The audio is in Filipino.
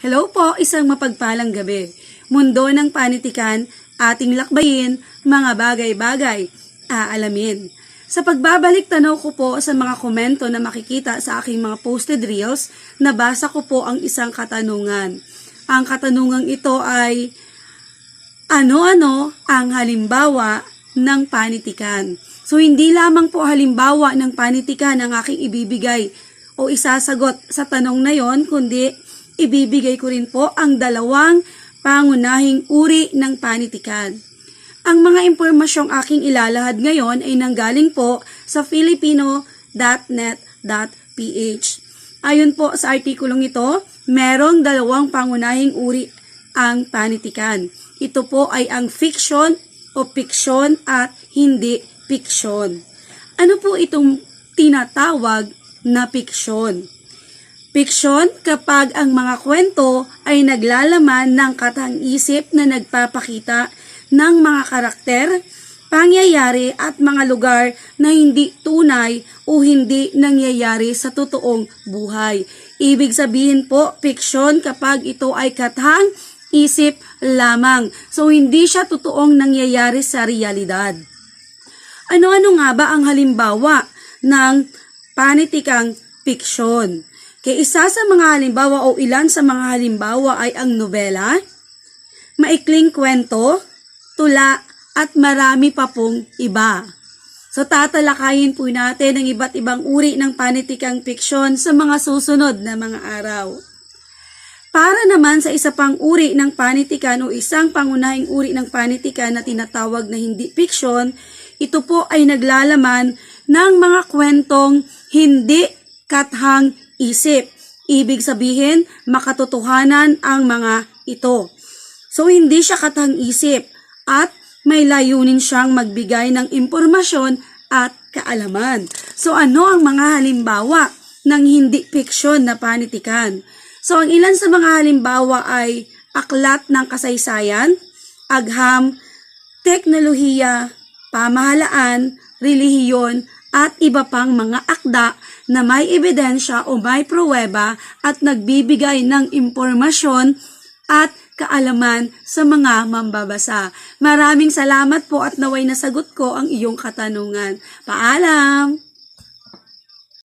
Hello po, isang mapagpalang gabi. Mundo ng panitikan, ating lakbayin, mga bagay-bagay, aalamin. Sa pagbabalik tanaw ko po sa mga komento na makikita sa aking mga posted reels, nabasa ko po ang isang katanungan. Ang katanungang ito ay, ano-ano ang halimbawa ng panitikan? So hindi lamang po halimbawa ng panitikan ang aking ibibigay o isasagot sa tanong na yon, kundi ibibigay ko rin po ang dalawang pangunahing uri ng panitikan. Ang mga impormasyong aking ilalahad ngayon ay nanggaling po sa filipino.net.ph. Ayon po sa artikulong ito, merong dalawang pangunahing uri ang panitikan. Ito po ay ang fiction o fiction at hindi fiction. Ano po itong tinatawag na fiction? Fiction kapag ang mga kwento ay naglalaman ng katang-isip na nagpapakita ng mga karakter, pangyayari at mga lugar na hindi tunay o hindi nangyayari sa totoong buhay. Ibig sabihin po, fiction kapag ito ay katang-isip lamang. So hindi siya totoong nangyayari sa realidad. Ano-ano nga ba ang halimbawa ng panitikang fiction? Kaya isa sa mga halimbawa o ilan sa mga halimbawa ay ang nobela, maikling kwento, tula, at marami pa pong iba. So tatalakayin po natin ang iba't ibang uri ng panitikang fiksyon sa mga susunod na mga araw. Para naman sa isa pang uri ng panitikan o isang pangunahing uri ng panitikan na tinatawag na hindi fiksyon, ito po ay naglalaman ng mga kwentong hindi kathang isip. Ibig sabihin, makatotohanan ang mga ito. So, hindi siya kathang-isip at may layunin siyang magbigay ng impormasyon at kaalaman. So, ano ang mga halimbawa ng hindi fiksyon na panitikan? So, ang ilan sa mga halimbawa ay aklat ng kasaysayan, agham, teknolohiya, pamahalaan, relihiyon, at iba pang mga akda na may ebidensya o may pruweba at nagbibigay ng impormasyon at kaalaman sa mga mambabasa. Maraming salamat po at naway nasagot ko ang iyong katanungan. Paalam!